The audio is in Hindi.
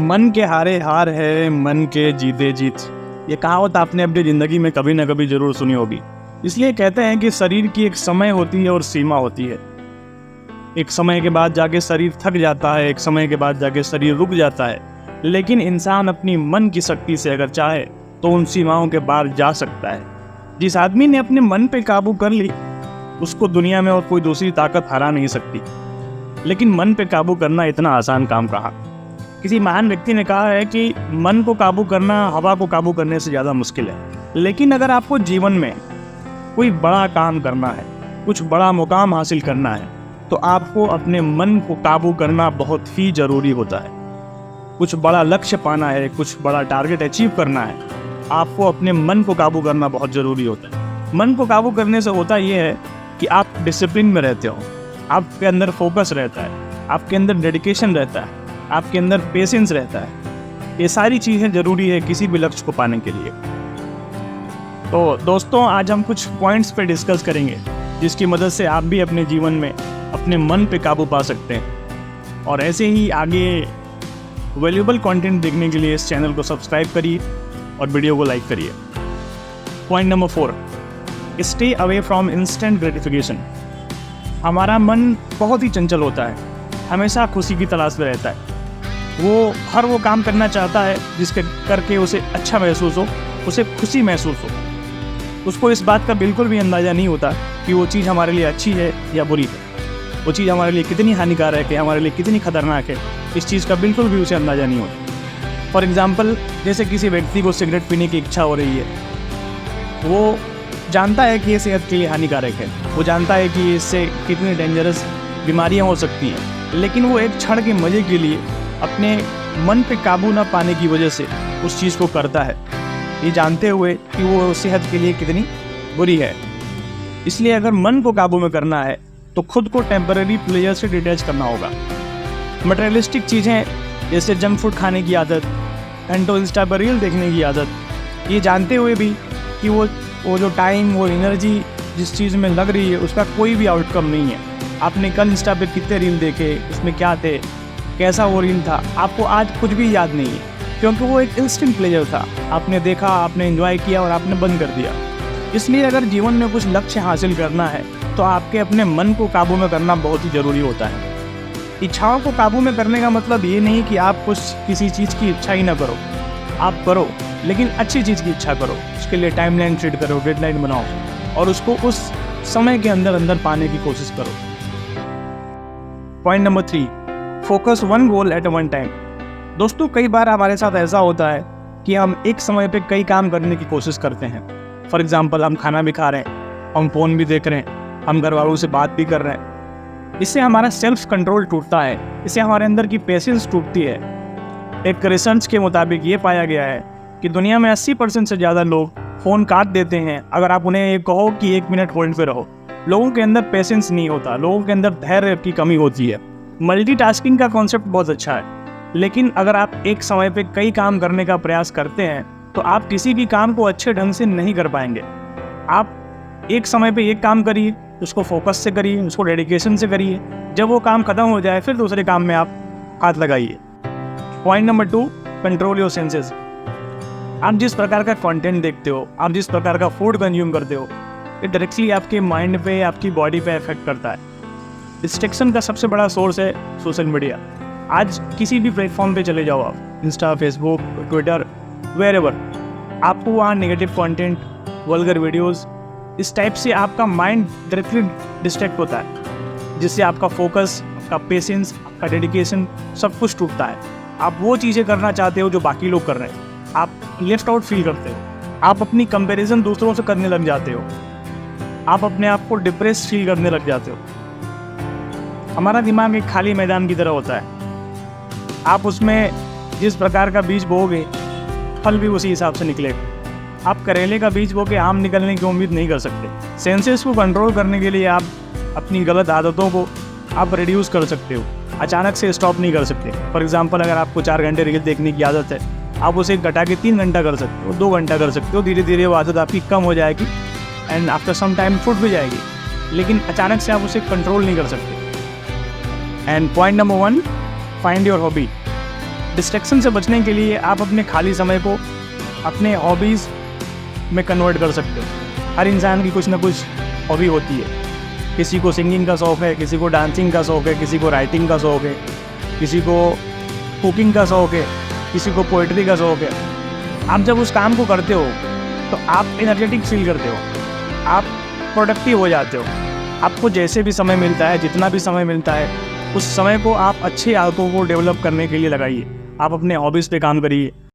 मन के हारे हार है, मन के जीते जीत। ये कहावत आपने अपनी ज़िंदगी में कभी ना कभी ज़रूर सुनी होगी। इसलिए कहते हैं कि शरीर की एक समय होती है और सीमा होती है। एक समय के बाद जाके शरीर थक जाता है, एक समय के बाद जाके शरीर रुक जाता है, लेकिन इंसान अपनी मन की शक्ति से अगर चाहे तो उन सीमाओं के बाहर जा सकता है। जिस आदमी ने अपने मन पे काबू कर ली, उसको दुनिया में और कोई दूसरी ताकत हरा नहीं सकती। लेकिन मन पे काबू करना इतना आसान काम कहाँ। किसी महान व्यक्ति ने कहा है कि मन को काबू करना हवा को काबू करने से ज़्यादा मुश्किल है। लेकिन अगर आपको जीवन में कोई बड़ा काम करना है, कुछ बड़ा मुकाम हासिल करना है, तो आपको अपने मन को काबू करना बहुत ही ज़रूरी होता है। कुछ बड़ा लक्ष्य पाना है, कुछ बड़ा टारगेट अचीव करना है, आपको अपने मन को काबू करना बहुत ज़रूरी होता है। मन को काबू करने से होता ये है कि आप डिसिप्लिन में रहते हो, आपके अंदर फोकस रहता है, आपके अंदर डेडिकेशन रहता है, आपके अंदर पेशेंस रहता है। ये सारी चीज़ें ज़रूरी है किसी भी लक्ष्य को पाने के लिए। तो दोस्तों, आज हम कुछ पॉइंट्स पे डिस्कस करेंगे जिसकी मदद से आप भी अपने जीवन में अपने मन पे काबू पा सकते हैं। और ऐसे ही आगे वैल्यूएबल कंटेंट देखने के लिए इस चैनल को सब्सक्राइब करिए और वीडियो को लाइक करिए। Point number 4, stay away from instant gratification. हमारा मन बहुत ही चंचल होता है, हमेशा खुशी की तलाश में रहता है। वो काम करना चाहता है जिसके करके उसे अच्छा महसूस हो, उसे खुशी महसूस हो। उसको इस बात का बिल्कुल भी अंदाज़ा नहीं होता कि वो चीज़ हमारे लिए अच्छी है या बुरी है, वो चीज़ हमारे लिए कितनी हानिकारक है, हमारे लिए कितनी खतरनाक है। इस चीज़ का बिल्कुल भी उसे अंदाज़ा नहीं होता। फॉर एग्ज़ाम्पल, जैसे किसी व्यक्ति को सिगरेट पीने की इच्छा हो रही है, वो जानता है कि ये सेहत के लिए हानिकारक है, वो जानता है कि इससे कितनी डेंजरस बीमारियां हो सकती हैं, लेकिन वो एक क्षण के मज़े के लिए अपने मन पे काबू ना पाने की वजह से उस चीज़ को करता है, ये जानते हुए कि वो सेहत के लिए कितनी बुरी है। इसलिए अगर मन को काबू में करना है तो खुद को टेम्पररी प्लेजर से डिटैच करना होगा। मटेरियलिस्टिक चीज़ें जैसे जंक फूड खाने की आदत, घंटों इंस्टा पर रील देखने की आदत, ये जानते हुए भी कि वो जो टाइम, वो एनर्जी जिस चीज़ में लग रही है उसका कोई भी आउटकम नहीं है। आपने कल इंस्टा पे कितने रील देखे, उसमें क्या थे, कैसा वो रील था, आपको आज कुछ भी याद नहीं है, क्योंकि वो एक इंस्टेंट प्लेजर था। आपने देखा, आपने एंजॉय किया और आपने बंद कर दिया। इसलिए अगर जीवन में कुछ लक्ष्य हासिल करना है तो आपके अपने मन को काबू में करना बहुत ही ज़रूरी होता है। इच्छाओं को काबू में करने का मतलब ये नहीं कि आप किसी चीज़ की इच्छा ही ना करो, आप करो, लेकिन अच्छी चीज़ की इच्छा करो। उसके लिए टाइमलाइन सेट करो, डेडलाइन बनाओ और उसको उस समय के अंदर अंदर पाने की कोशिश करो। Point number 3, focus one goal eight one time. दोस्तों, कई बार हमारे साथ ऐसा होता है कि हम एक समय पे कई काम करने की कोशिश करते हैं। फॉर एग्जांपल, हम खाना भी खा रहे हैं, हम फ़ोन भी देख रहे हैं, हम घर वालों से बात भी कर रहे हैं। इससे हमारा सेल्फ कंट्रोल टूटता है, इससे हमारे अंदर की पेशेंस टूटती है। एक रिसर्च के मुताबिक ये पाया गया है कि दुनिया में 80% से ज़्यादा लोग फ़ोन काट देते हैं अगर आप उन्हें ये कहो कि 1 मिनट होल्ड पे रहो। लोगों के अंदर पेशेंस नहीं होता, लोगों के अंदर धैर्य की कमी होती है। मल्टीटास्किंग का कॉन्सेप्ट बहुत अच्छा है, लेकिन अगर आप एक समय पे कई काम करने का प्रयास करते हैं तो आप किसी भी काम को अच्छे ढंग से नहीं कर पाएंगे। आप एक समय पे एक काम करिए, उसको फोकस से करिए, उसको डेडिकेशन से करिए। जब वो काम खत्म हो जाए फिर दूसरे काम में आप हाथ लगाइए। Point number 2, control your senses. आप जिस प्रकार का कंटेंट देखते हो, आप जिस प्रकार का फूड कंज्यूम करते हो, ये डायरेक्टली आपके माइंड पे, आपकी बॉडी पे इफेक्ट करता है। डिस्ट्रैक्शन का सबसे बड़ा सोर्स है सोशल मीडिया। आज किसी भी प्लेटफॉर्म पे चले जाओ आप, इंस्टा, फेसबुक, ट्विटर, वेयरएवर, आपको वहाँ नेगेटिव कंटेंट, वल्गर वीडियोस, इस टाइप से आपका माइंड डायरेक्टली डिस्ट्रैक्ट होता है, जिससे आपका फोकस, आपका पेशेंस, आपका डेडिकेशन सब कुछ टूटता है। आप वो चीज़ें करना चाहते हो जो बाकी लोग कर रहे हैं, आप लेफ्ट आउट फील करते हो, आप अपनी कंपैरिजन दूसरों से करने लग जाते हो, आप अपने आप को डिप्रेस फील करने लग जाते हो। हमारा दिमाग एक खाली मैदान की तरह होता है, आप उसमें जिस प्रकार का बीज बोओगे फल भी उसी हिसाब से निकलेगा। आप करेले का बीज बो के आम निकलने की उम्मीद नहीं कर सकते। सेंसेस को कंट्रोल करने के लिए आप अपनी गलत आदतों को आप रिड्यूस कर सकते हो, अचानक से स्टॉप नहीं कर सकते। फॉर एग्जांपल, अगर आपको 4 घंटे रील देखने की आदत है, आप उसे घटा के 3 घंटा कर सकते हो, 2 घंटा कर सकते हो। धीरे धीरे वो आदत आपकी कम हो जाएगी एंड आफ्टर सम टाइम छूट भी जाएगी, लेकिन अचानक से आप उसे कंट्रोल नहीं कर सकते। And point number 1, find your hobby. Distraction से बचने के लिए आप अपने खाली समय को अपने हॉबीज़ में कन्वर्ट कर सकते हो। हर इंसान की कुछ ना कुछ हॉबी होती है। किसी को सिंगिंग का शौक़ है, किसी को डांसिंग का शौक़ है, किसी को राइटिंग का शौक़ है, किसी को कुकिंग का शौक़ है, किसी को पोइट्री का शौक़ है। आप जब उस काम को करते हो तो आप एनर्जेटिक फील करते हो, आप प्रोडक्टिव हो जाते हो। आपको जैसे भी समय मिलता है, जितना भी समय मिलता है, उस समय को आप अच्छी आदतों को डेवलप करने के लिए लगाइए। आप अपने हॉबीज़ पे काम करिए।